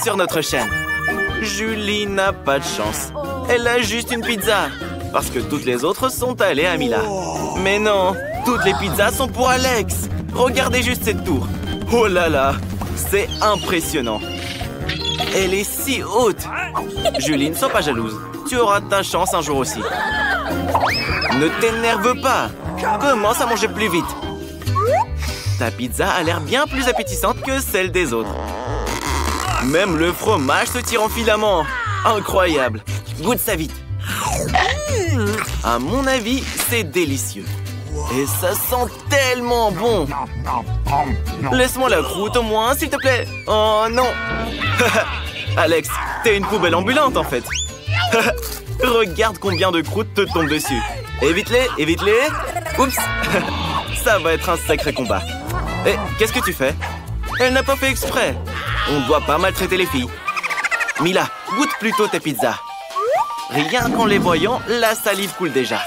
sur notre chaîne. Julie n'a pas de chance. Elle a juste une pizza. Parce que toutes les autres sont allées à Mila. Mais non, toutes les pizzas sont pour Alex. Regardez juste cette tour. Oh là là, c'est impressionnant. Elle est si haute. Julie, ne sois pas jalouse. Tu auras ta chance un jour aussi. Ne t'énerve pas. Commence à manger plus vite. Ta pizza a l'air bien plus appétissante que celle des autres. Même le fromage se tire en filaments. Incroyable. Goûte ça vite. À mon avis, c'est délicieux. Et ça sent tellement bon. Laisse-moi la croûte au moins, s'il te plaît. Oh non. Alex, t'es une poubelle ambulante en fait. Regarde combien de croûtes te tombent dessus. Évite-les, évite-les. Oups. Ça va être un sacré combat. Et qu'est-ce que tu fais? Elle n'a pas fait exprès. On ne doit pas maltraiter les filles. Mila, goûte plutôt tes pizzas. Rien qu'en les voyant, la salive coule déjà.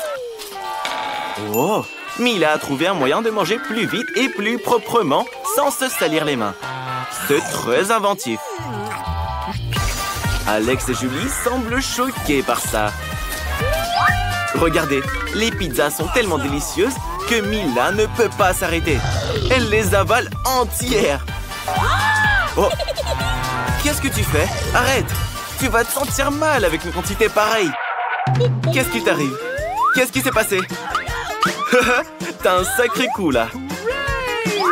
Oh, Mila a trouvé un moyen de manger plus vite et plus proprement sans se salir les mains. C'est très inventif. Alex et Julie semblent choqués par ça. Regardez, les pizzas sont tellement délicieuses que Mila ne peut pas s'arrêter. Elle les avale entières. Oh, qu'est-ce que tu fais? Arrête! Tu vas te sentir mal avec une quantité pareille. Qu'est-ce qui t'arrive? Qu'est-ce qui s'est passé? T'as un sacré coup là.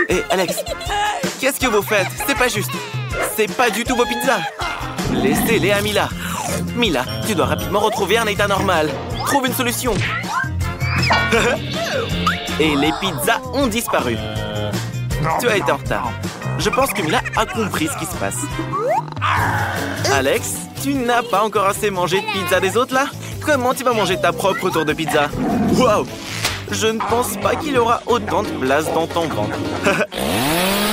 Hé, Alex, qu'est-ce que vous faites? C'est pas juste. C'est pas du tout vos pizzas. Laissez-les à Mila. Mila, tu dois rapidement retrouver un état normal. Trouve une solution. Et les pizzas ont disparu. Tu as été en retard. Je pense que Mila a compris ce qui se passe. Alex, tu n'as pas encore assez mangé de pizza des autres là? Comment tu vas manger ta propre tour de pizza? Waouh! Je ne pense pas qu'il y aura autant de place dans ton ventre.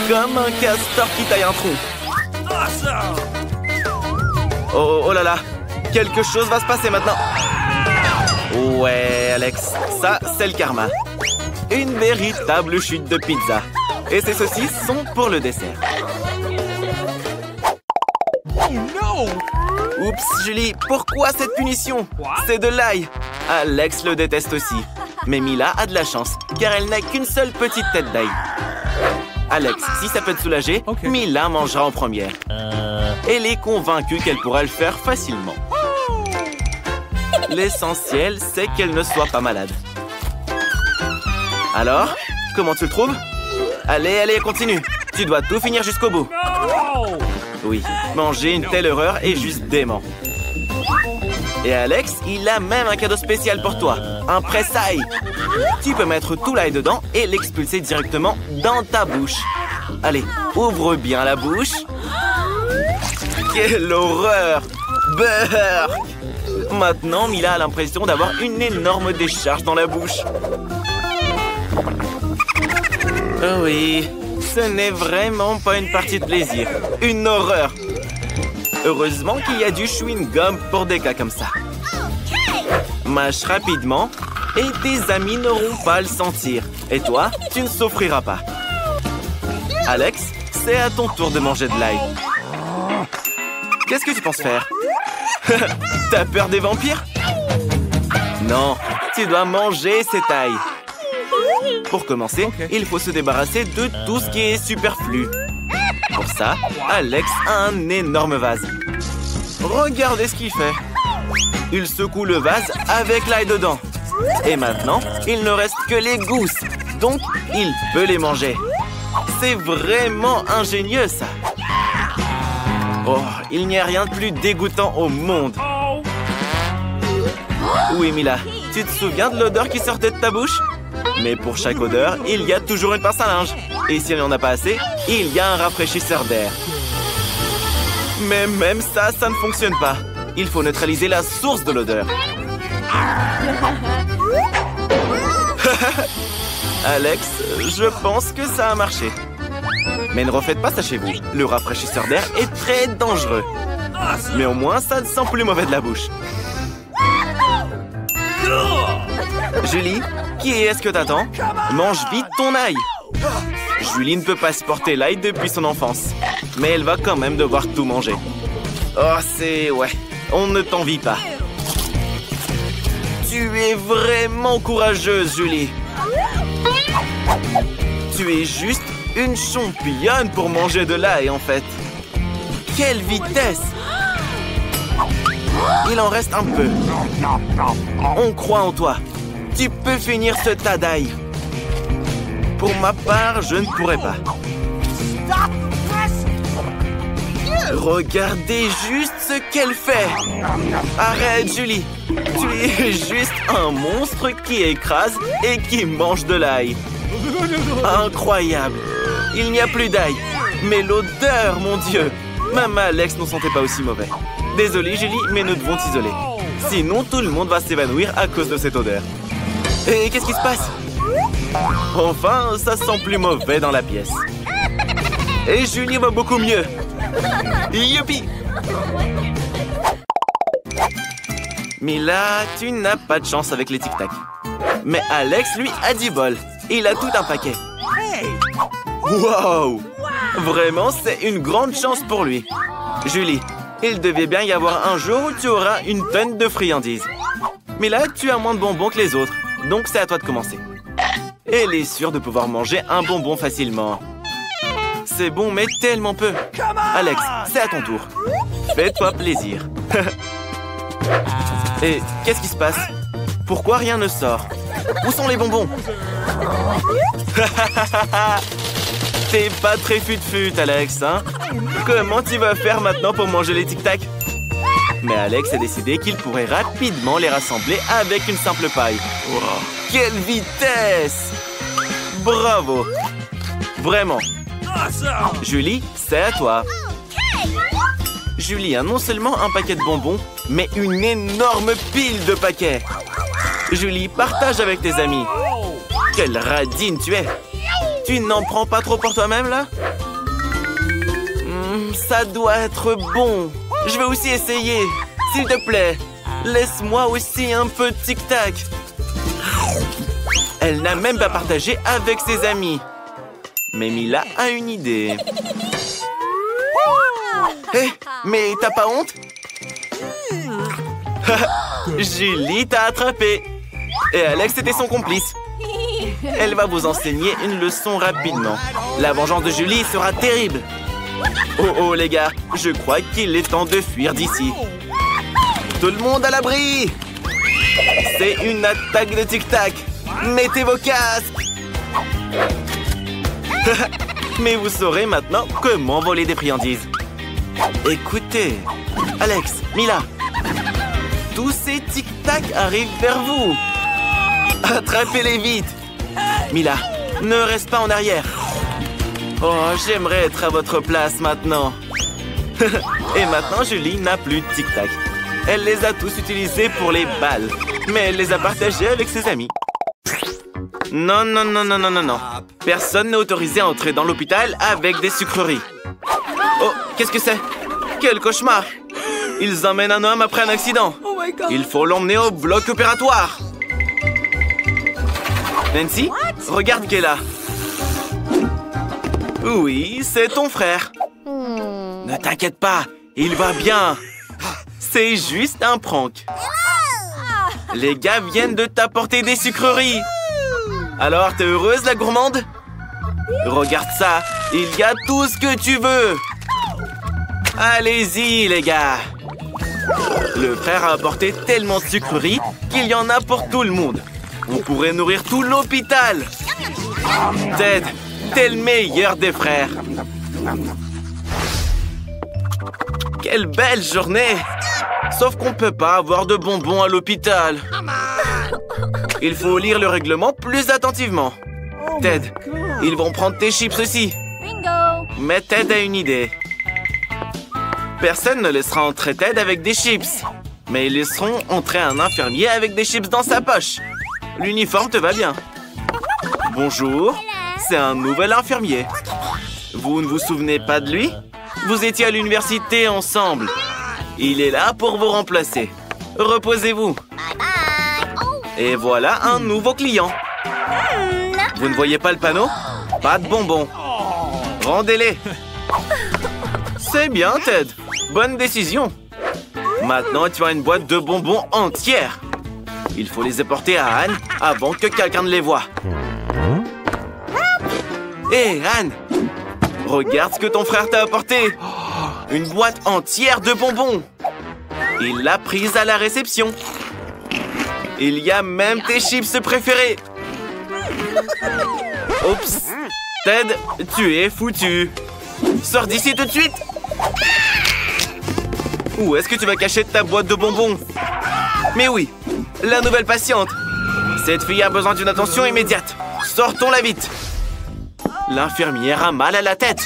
Comme un castor qui taille un trou. Oh là là! Quelque chose va se passer maintenant. Ouais, Alex, ça, c'est le karma. Une véritable chute de pizza. Et ces saucisses sont pour le dessert. Oups, Julie, pourquoi cette punition? C'est de l'ail. Alex le déteste aussi. Mais Mila a de la chance, car elle n'a qu'une seule petite tête d'ail. Alex, si ça peut te soulager, Mila mangera en première. Elle est convaincue qu'elle pourra le faire facilement. L'essentiel, c'est qu'elle ne soit pas malade. Alors, comment tu le trouves? Allez, allez, continue. Tu dois tout finir jusqu'au bout. Oui, manger une telle erreur est juste dément. Et Alex, il a même un cadeau spécial pour toi. Un presse-ail. Tu peux mettre tout l'ail dedans et l'expulser directement dans ta bouche. Allez, ouvre bien la bouche. Quelle horreur! Beurre! Maintenant, Mila a l'impression d'avoir une énorme décharge dans la bouche. Oh oui, ce n'est vraiment pas une partie de plaisir. Une horreur. Heureusement qu'il y a du chewing-gum pour des cas comme ça. Mâche rapidement et tes amis n'auront pas à le sentir. Et toi, tu ne souffriras pas. Alex, c'est à ton tour de manger de l'ail. Qu'est-ce que tu penses faire? T'as peur des vampires? Non, tu dois manger cette ail. Pour commencer, il faut se débarrasser de tout ce qui est superflu. Pour ça, Alex a un énorme vase. Regardez ce qu'il fait. Il secoue le vase avec l'ail dedans. Et maintenant, il ne reste que les gousses. Donc, il peut les manger. C'est vraiment ingénieux, ça. Oh, il n'y a rien de plus dégoûtant au monde. Oui, Mila, tu te souviens de l'odeur qui sortait de ta bouche? Mais pour chaque odeur, il y a toujours une pince à linge. Et s'il n'y en a pas assez, il y a un rafraîchisseur d'air. Mais même ça, ça ne fonctionne pas. Il faut neutraliser la source de l'odeur. Alex, je pense que ça a marché. Mais ne refaites pas ça chez vous. Le rafraîchisseur d'air est très dangereux. Mais au moins, ça ne sent plus mauvais de la bouche. Julie, qui est-ce que t'attends? Mange vite ton ail. Julie ne peut pas supporter l'ail depuis son enfance. Mais elle va quand même devoir tout manger. Oh, ouais, on ne t'envie pas. Tu es vraiment courageuse, Julie. Tu es juste une championne pour manger de l'ail, en fait. Quelle vitesse! Il en reste un peu. On croit en toi. Tu peux finir ce tas d'ail. Pour ma part, je ne pourrais pas. Regardez juste ce qu'elle fait. Arrête, Julie. Tu es juste un monstre qui écrase et qui mange de l'ail. Incroyable. Il n'y a plus d'ail. Mais l'odeur, mon Dieu. Même Alex n'en sentait pas aussi mauvais. Désolé, Julie, mais nous devons t'isoler. Sinon, tout le monde va s'évanouir à cause de cette odeur. Et qu'est-ce qui se passe? Enfin, ça sent plus mauvais dans la pièce. Et Julie va beaucoup mieux. Youpi! Mila, tu n'as pas de chance avec les tic-tac. Mais Alex, lui, a du bol. Il a tout un paquet. Wow! Vraiment, c'est une grande chance pour lui. Julie, il devait bien y avoir un jour où tu auras une tonne de friandises. Mais là, tu as moins de bonbons que les autres. Donc, c'est à toi de commencer. Elle est sûre de pouvoir manger un bonbon facilement. C'est bon, mais tellement peu. Alex, c'est à ton tour. Fais-toi plaisir. Et qu'est-ce qui se passe? Pourquoi rien ne sort? Où sont les bonbons? T'es pas très fut-fut, Alex, hein? Comment tu vas faire maintenant pour manger les tic-tac? Mais Alex a décidé qu'il pourrait rapidement les rassembler avec une simple paille. Wow. Quelle vitesse! Bravo! Vraiment. Julie, c'est à toi. Julie a non seulement un paquet de bonbons, mais une énorme pile de paquets. Julie, partage avec tes amis. Quelle radine tu es! Tu n'en prends pas trop pour toi-même, là? Ça doit être bon. Je vais aussi essayer. S'il te plaît, laisse-moi aussi un peu de tic-tac. Elle n'a même pas partagé avec ses amis. Mais Mila a une idée. Hé, mais t'as pas honte? Julie t'a attrapé. Et Alex était son complice. Elle va vous enseigner une leçon rapidement. La vengeance de Julie sera terrible. Oh, les gars, je crois qu'il est temps de fuir d'ici. Tout le monde à l'abri! C'est une attaque de tic-tac. Mettez vos casques. Mais vous saurez maintenant comment voler des friandises. Écoutez, Alex, Mila, tous ces tic-tac arrivent vers vous. Attrapez-les vite. Mila, ne reste pas en arrière. Oh, j'aimerais être à votre place maintenant. Et maintenant, Julie n'a plus de tic-tac. Elle les a tous utilisés pour les balles. Mais elle les a partagés avec ses amis. Non. Personne n'est autorisé à entrer dans l'hôpital avec des sucreries. Oh, qu'est-ce que c'est? Quel cauchemar! Ils emmènent un homme après un accident. Il faut l'emmener au bloc opératoire. Nancy, regarde qui est là. Oui, c'est ton frère. Ne t'inquiète pas, il va bien. C'est juste un prank. Les gars viennent de t'apporter des sucreries. Alors, t'es heureuse, la gourmande? Regarde ça, il y a tout ce que tu veux. Allez-y, les gars. Le frère a apporté tellement de sucreries qu'il y en a pour tout le monde. On pourrait nourrir tout l'hôpital. Ted, t'es le meilleur des frères. Quelle belle journée. Sauf qu'on peut pas avoir de bonbons à l'hôpital. Il faut lire le règlement plus attentivement. Ted, ils vont prendre tes chips aussi. Mais Ted a une idée. Personne ne laissera entrer Ted avec des chips. Mais ils laisseront entrer un infirmier avec des chips dans sa poche. L'uniforme te va bien. Bonjour, c'est un nouvel infirmier. Vous ne vous souvenez pas de lui? Vous étiez à l'université ensemble. Il est là pour vous remplacer. Reposez-vous. Et voilà un nouveau client. Vous ne voyez pas le panneau? Pas de bonbons. Rendez-les. C'est bien, Ted. Bonne décision. Maintenant, tu as une boîte de bonbons entière. Il faut les apporter à Anne avant que quelqu'un ne les voie. Hé, Anne! Regarde ce que ton frère t'a apporté. Une boîte entière de bonbons. Il l'a prise à la réception. Il y a même tes chips préférés. Oups. Ted, tu es foutu. Sors d'ici tout de suite. Où est-ce que tu vas cacher ta boîte de bonbons? Mais oui, la nouvelle patiente. Cette fille a besoin d'une attention immédiate. Sortons-la vite. L'infirmière a mal à la tête.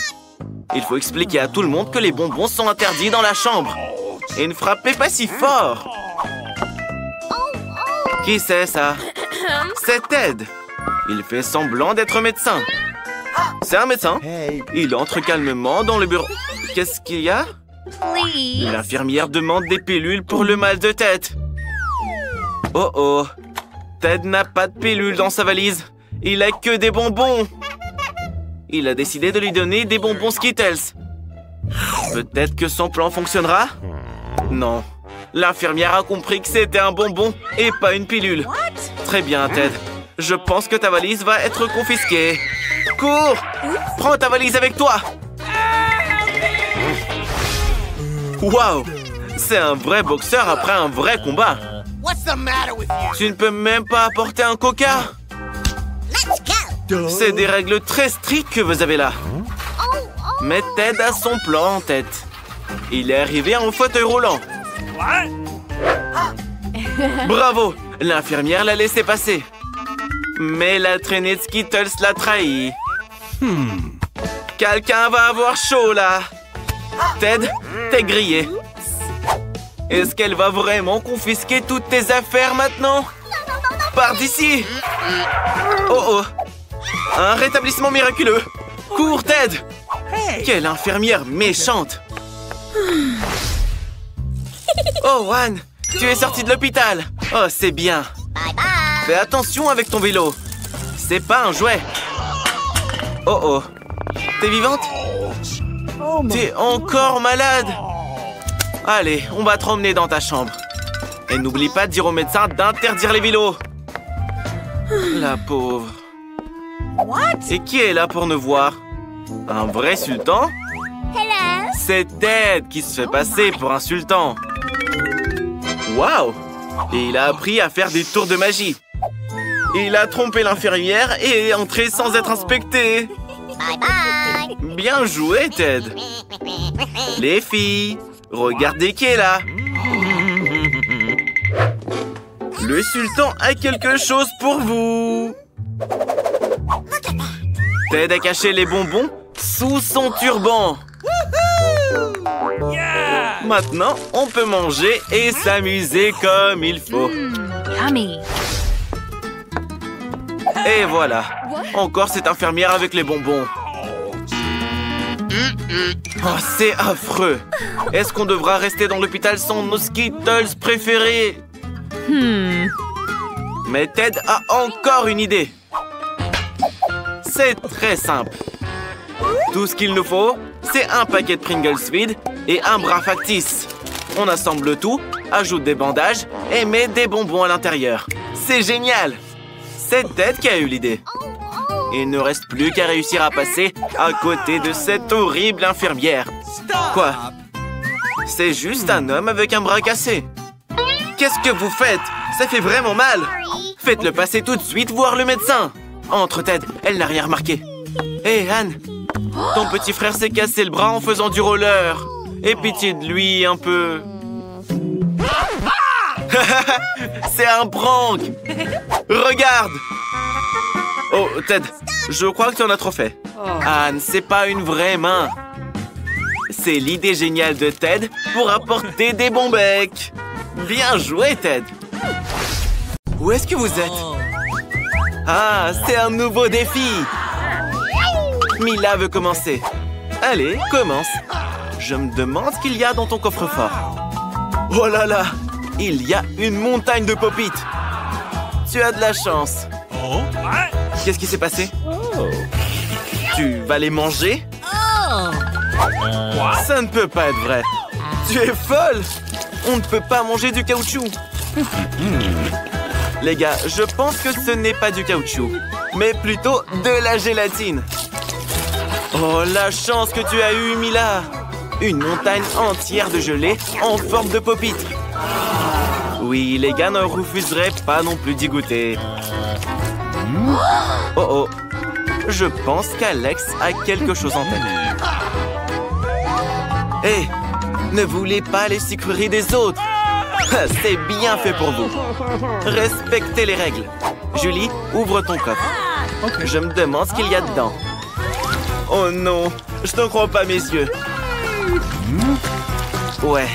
Il faut expliquer à tout le monde que les bonbons sont interdits dans la chambre. Et ne frappez pas si fort. Qui c'est ça? C'est Ted. Il fait semblant d'être médecin. C'est un médecin. Il entre calmement dans le bureau. Qu'est-ce qu'il y a? L'infirmière demande des pilules pour le mal de tête. Oh oh. Ted n'a pas de pilules dans sa valise. Il a que des bonbons. Il a décidé de lui donner des bonbons Skittles. Peut-être que son plan fonctionnera? Non. L'infirmière a compris que c'était un bonbon et pas une pilule. Très bien, Ted. Je pense que ta valise va être confisquée. Cours! Prends ta valise avec toi! Waouh! C'est un vrai boxeur après un vrai combat. Tu ne peux même pas apporter un coca? C'est des règles très strictes que vous avez là. Mais Ted a son plan en tête. Il est arrivé en fauteuil roulant. Bravo! L'infirmière l'a laissé passer. Mais la traînée de Skittles l'a trahi. Quelqu'un va avoir chaud là. Ted, t'es grillé. Est-ce qu'elle va vraiment confisquer toutes tes affaires maintenant? Pars d'ici! Oh oh! Un rétablissement miraculeux! Cours, Ted! Quelle infirmière méchante! Oh, Anne! Tu es sortie de l'hôpital! Oh, c'est bien! Fais attention avec ton vélo! C'est pas un jouet! Oh oh! T'es vivante? T'es encore malade? Allez, on va te emmener dans ta chambre. Et n'oublie pas de dire au médecin d'interdire les vélos. La pauvre. Et qui est là pour nous voir? Un vrai sultan? C'est Ted qui se fait passer pour un sultan. Waouh! Et il a appris à faire des tours de magie. Il a trompé l'infirmière et est entré sans être inspecté. Bien joué, Ted. Les filles, regardez qui est là. Le sultan a quelque chose pour vous. Ted a caché les bonbons sous son turban. Maintenant, on peut manger et s'amuser comme il faut. Et voilà. Encore cette infirmière avec les bonbons. Oh, c'est affreux. Est-ce qu'on devra rester dans l'hôpital sans nos Skittles préférés? Mais Ted a encore une idée. C'est très simple. Tout ce qu'il nous faut, c'est un paquet de Pringles vide et un bras factice. On assemble tout, ajoute des bandages et met des bonbons à l'intérieur. C'est génial! C'est Ted qui a eu l'idée. Il ne reste plus qu'à réussir à passer à côté de cette horrible infirmière. Quoi? C'est juste un homme avec un bras cassé. Qu'est-ce que vous faites? Ça fait vraiment mal. Faites-le passer tout de suite voir le médecin. Entre, Ted, elle n'a rien remarqué. Hé, Anne, ton petit frère s'est cassé le bras en faisant du roller. Aie pitié de lui un peu. C'est un prank. Regarde. Oh, Ted, je crois que tu en as trop fait. Anne, c'est pas une vraie main. C'est l'idée géniale de Ted pour apporter des bons becs. Bien joué, Ted. Où est-ce que vous êtes? Ah, c'est un nouveau défi. Mila veut commencer. Allez, commence. Je me demande ce qu'il y a dans ton coffre-fort. Oh là là, il y a une montagne de pop-it. Tu as de la chance. Qu'est-ce qui s'est passé? Tu vas les manger? Ça ne peut pas être vrai. Tu es folle! On ne peut pas manger du caoutchouc. Les gars, je pense que ce n'est pas du caoutchouc, mais plutôt de la gélatine. Oh, la chance que tu as eue, Mila! Une montagne entière de gelée en forme de pop-it. Oui, les gars ne refuseraient pas non plus d'y goûter. Oh oh, je pense qu'Alex a quelque chose en tête. Hé, ne voulez pas les sucreries des autres. C'est bien fait pour vous. Respectez les règles. Julie, ouvre ton coffre. Je me demande ce qu'il y a dedans. Oh non, je ne crois pas mes yeux. Ouais.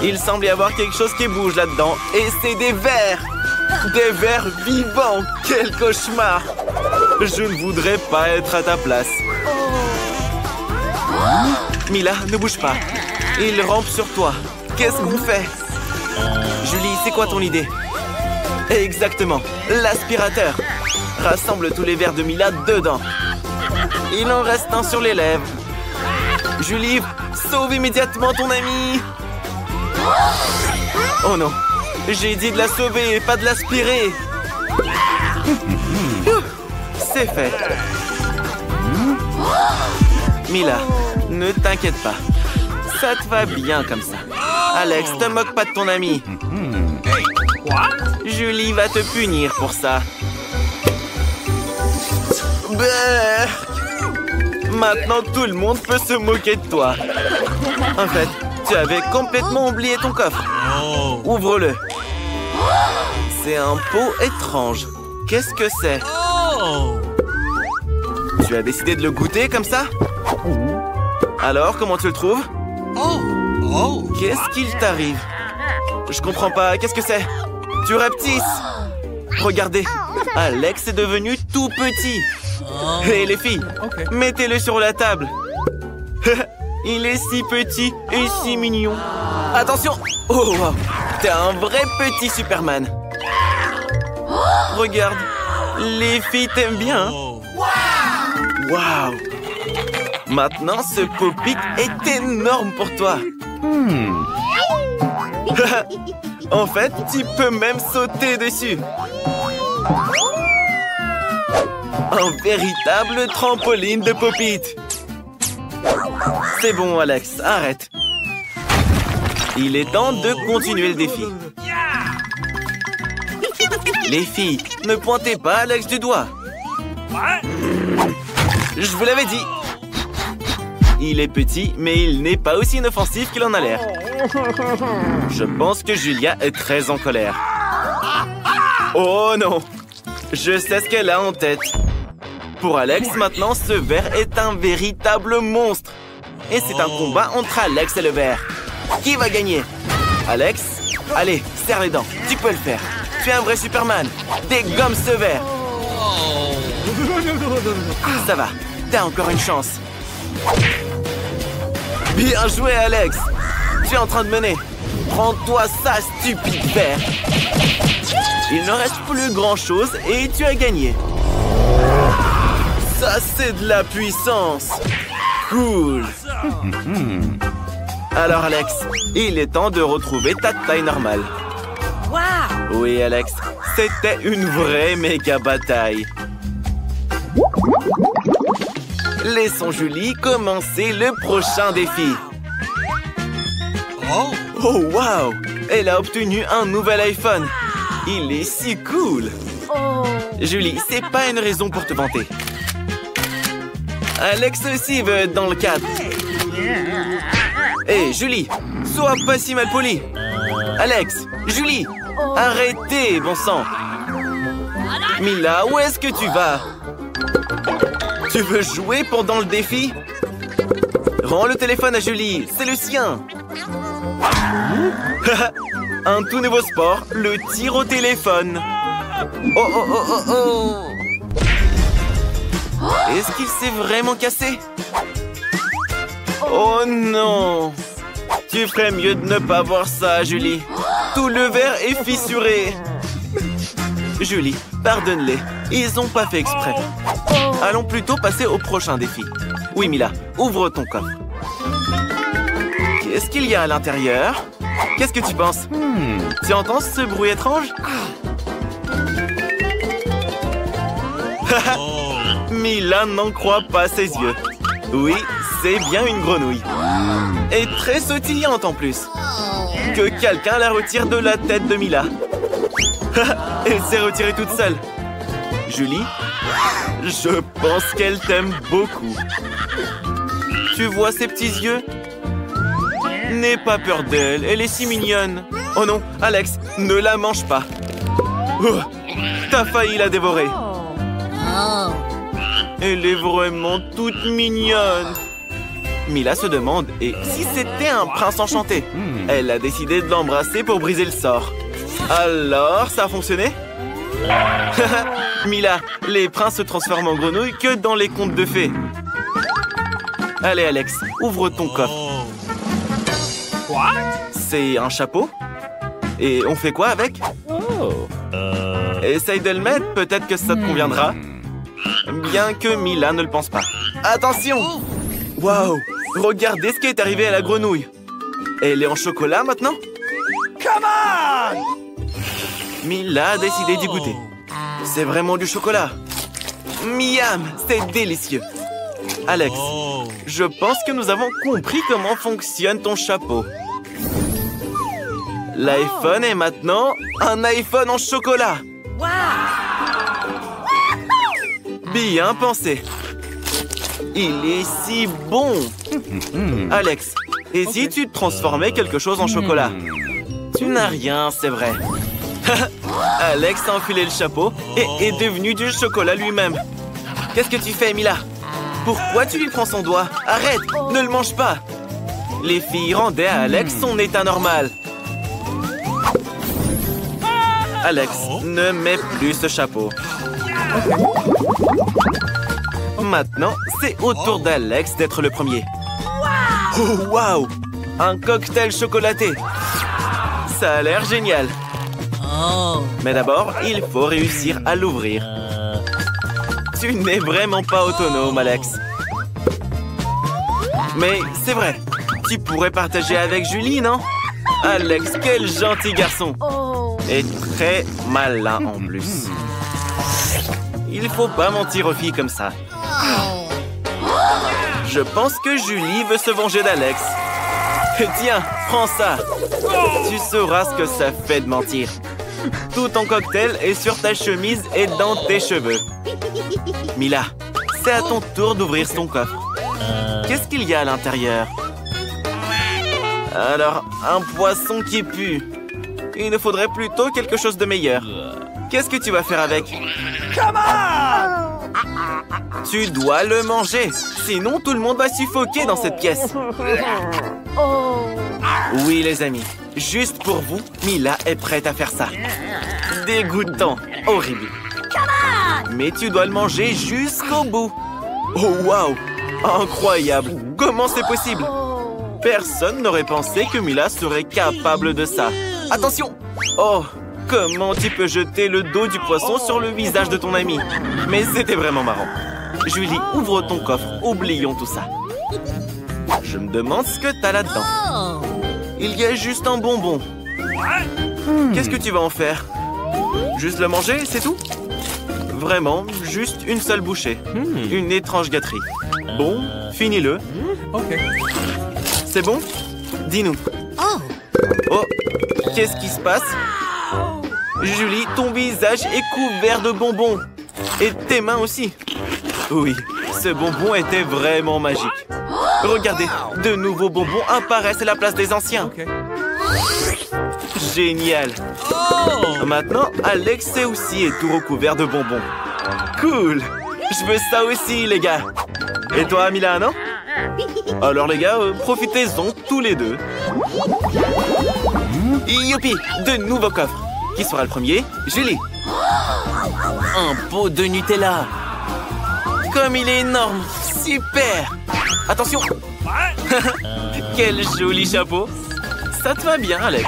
Il semble y avoir quelque chose qui bouge là-dedans. Et c'est des vers. Des vers vivants. Quel cauchemar. Je ne voudrais pas être à ta place. Mila, ne bouge pas. Il rampe sur toi. Qu'est-ce qu'on fait? Julie, c'est quoi ton idée? Exactement, l'aspirateur. Rassemble tous les verres de Mila dedans. Il en reste un sur les lèvres. Julie, sauve immédiatement ton ami. Oh non, j'ai dit de la sauver, pas de l'aspirer. C'est fait. Mila, ne t'inquiète pas. Ça te va bien comme ça. Alex, te moque pas de ton ami. Julie va te punir pour ça. Brrr. Maintenant, tout le monde peut se moquer de toi. En fait, tu avais complètement oublié ton coffre. Ouvre-le. C'est un pot étrange. Qu'est-ce que c'est? Tu as décidé de le goûter comme ça? Alors, comment tu le trouves? Qu'est-ce qu'il t'arrive? Je comprends pas. Qu'est-ce que c'est? Tu rapetisses. Regardez, Alex est devenu tout petit. Hé les filles, mettez-le sur la table. Il est si petit et si mignon. Attention! Oh, wow. T'es un vrai petit Superman. Regarde, les filles t'aiment bien. Waouh! Maintenant, ce pop-it est énorme pour toi. En fait, tu peux même sauter dessus. Un véritable trampoline de pop-it. C'est bon, Alex, arrête. Il est temps de continuer le défi. Les filles, ne pointez pas Alex du doigt. Je vous l'avais dit. Il est petit, mais il n'est pas aussi inoffensif qu'il en a l'air. Je pense que Julia est très en colère. Oh non! Je sais ce qu'elle a en tête. Pour Alex, maintenant, ce ver est un véritable monstre. Et c'est un combat entre Alex et le ver. Qui va gagner? Alex? Allez, serre les dents. Tu peux le faire. Tu es un vrai Superman. Dégomme ce ver. Ça va. T'as encore une chance. Bien joué, Alex. Tu es en train de mener. Prends-toi ça, stupide ver. Il ne reste plus grand-chose et tu as gagné. Ça, c'est de la puissance. Cool. Alors, Alex, il est temps de retrouver ta taille normale. Oui, Alex, c'était une vraie méga bataille. Laissons Julie commencer le prochain défi. Oh, wow! Elle a obtenu un nouvel iPhone. Il est si cool. Julie, c'est pas une raison pour te vanter. Alex aussi veut être dans le cadre. Hé, Julie, sois pas si mal poli. Alex, Julie, arrêtez, bon sang. Mila, où est-ce que tu vas? Tu veux jouer pendant le défi? Rends le téléphone à Julie, c'est le sien. Un tout nouveau sport, le tir au téléphone. Oh, oh, oh, oh, oh. Est-ce qu'il s'est vraiment cassé? Oh non! Tu ferais mieux de ne pas voir ça, Julie. Tout le verre est fissuré. Julie, pardonne-les. Ils n'ont pas fait exprès. Allons plutôt passer au prochain défi. Oui, Mila, ouvre ton coffre. Qu'est-ce qu'il y a à l'intérieur? Qu'est-ce que tu penses? Tu entends ce bruit étrange? Mila n'en croit pas ses yeux. Oui, c'est bien une grenouille. Et très sautillante en plus. Que quelqu'un la retire de la tête de Mila. Elle s'est retirée toute seule. Julie, je pense qu'elle t'aime beaucoup. Tu vois ses petits yeux? N'aie pas peur d'elle, elle est si mignonne. Oh non, Alex, ne la mange pas. Oh, t'as failli la dévorer. Elle est vraiment toute mignonne. Mila se demande, et si c'était un prince enchanté? Elle a décidé de l'embrasser pour briser le sort. Alors, ça a fonctionné? Mila, les princes se transforment en grenouilles que dans les contes de fées. Allez, Alex, ouvre ton coffre. C'est un chapeau? Et on fait quoi avec? Essaye de le mettre, peut-être que ça te conviendra. Bien que Mila ne le pense pas. Attention! Waouh! Regardez ce qui est arrivé à la grenouille. Elle est en chocolat maintenant? Come on! Mila a décidé d'y goûter. C'est vraiment du chocolat. Miam! C'est délicieux. Alex, je pense que nous avons compris comment fonctionne ton chapeau. L'iPhone est maintenant un iPhone en chocolat. Bien pensé. Il est si bon. Alex, et si tu transformais quelque chose en chocolat? Tu n'as rien, c'est vrai. Alex a enfilé le chapeau et est devenu du chocolat lui-même. Qu'est-ce que tu fais, Mila? Pourquoi tu lui prends son doigt? Arrête, ne le mange pas. Les filles rendaient à Alex son état normal. Alex, ne mets plus ce chapeau. Maintenant, c'est au tour d'Alex d'être le premier. Oh, waouh! Un cocktail chocolaté. Ça a l'air génial. Mais d'abord, il faut réussir à l'ouvrir. Tu n'es vraiment pas autonome, Alex. Mais c'est vrai, tu pourrais partager avec Julie, non? Alex, quel gentil garçon. Et très malin en plus. Il faut pas mentir aux filles comme ça. Je pense que Julie veut se venger d'Alex. Tiens, prends ça. Tu sauras ce que ça fait de mentir. Tout ton cocktail est sur ta chemise et dans tes cheveux. Mila, c'est à ton tour d'ouvrir ton coffre. Qu'est-ce qu'il y a à l'intérieur? Alors, un poisson qui pue. Il nous faudrait plutôt quelque chose de meilleur. Qu'est-ce que tu vas faire avec? Come on! Tu dois le manger. Sinon, tout le monde va suffoquer dans cette pièce. Oui, les amis. Juste pour vous, Mila est prête à faire ça. Dégoûtant. Horrible. Mais tu dois le manger jusqu'au bout. Oh, waouh! Incroyable. Comment c'est possible? Personne n'aurait pensé que Mila serait capable de ça. Attention! Oh, comment tu peux jeter le dos du poisson sur le visage de ton ami? Mais c'était vraiment marrant. Julie, ouvre ton coffre. Oublions tout ça. Je me demande ce que t'as là-dedans. Il y a juste un bonbon. Qu'est-ce que tu vas en faire? Juste le manger, c'est tout? Vraiment, juste une seule bouchée. Une étrange gâterie. Bon, finis-le. C'est bon? Dis-nous. Oh, qu'est-ce qui se passe? Julie, ton visage est couvert de bonbons. Et tes mains aussi. Oui, ce bonbon était vraiment magique. Regardez, de nouveaux bonbons apparaissent à la place des anciens. Génial. Maintenant, Alex aussi est tout recouvert de bonbons. Cool. Je veux ça aussi, les gars. Et toi, Mila, non? Alors, les gars, profitez-en tous les deux. Youpi, de nouveaux coffres. Qui sera le premier? Julie. Un pot de Nutella. Comme il est énorme. Super. Attention. Quel joli chapeau. Ça te va bien, Alex.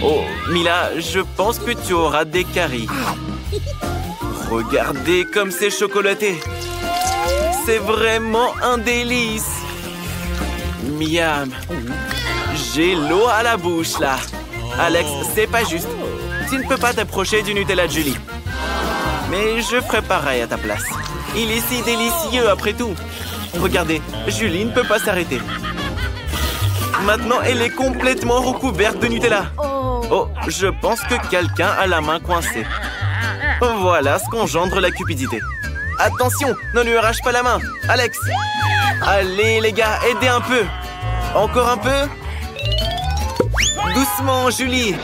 Oh, Mila, je pense que tu auras des caries. Regardez comme c'est chocolaté. C'est vraiment un délice. Miam. J'ai l'eau à la bouche, là. Alex, c'est pas juste. Tu ne peux pas t'approcher du Nutella de Julie. Mais je ferai pareil à ta place. Il est si délicieux, après tout. Regardez, Julie ne peut pas s'arrêter. Maintenant, elle est complètement recouverte de Nutella. Oh, je pense que quelqu'un a la main coincée. Voilà ce qu'engendre la cupidité. Attention, ne lui arrache pas la main. Alex. Allez, les gars, aidez un peu. Encore un peu. Doucement, Julie.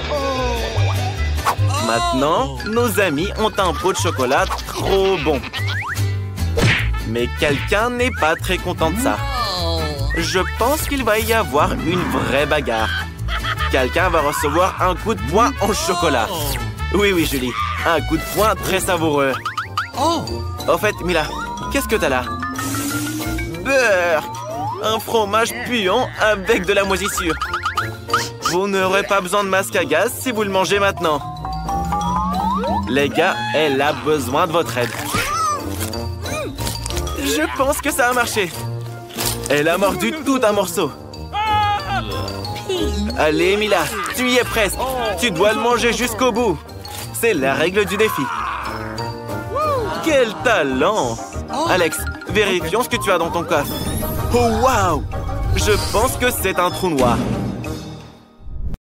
Maintenant, nos amis ont un pot de chocolat trop bon. Mais quelqu'un n'est pas très content de ça. Je pense qu'il va y avoir une vraie bagarre. Quelqu'un va recevoir un coup de poing en chocolat. Oui, oui, Julie. Un coup de poing très savoureux. Au fait, Mila, qu'est-ce que t'as là? Beurre! Un fromage puant avec de la moisissure. Vous n'aurez pas besoin de masque à gaz si vous le mangez maintenant. Les gars, elle a besoin de votre aide. Je pense que ça a marché. Elle a mordu tout un morceau. Allez, Mila, tu y es presque. Tu dois le manger jusqu'au bout. C'est la règle du défi. Quel talent! Alex, vérifions ce que tu as dans ton coffre. Oh, waouh! Je pense que c'est un trou noir.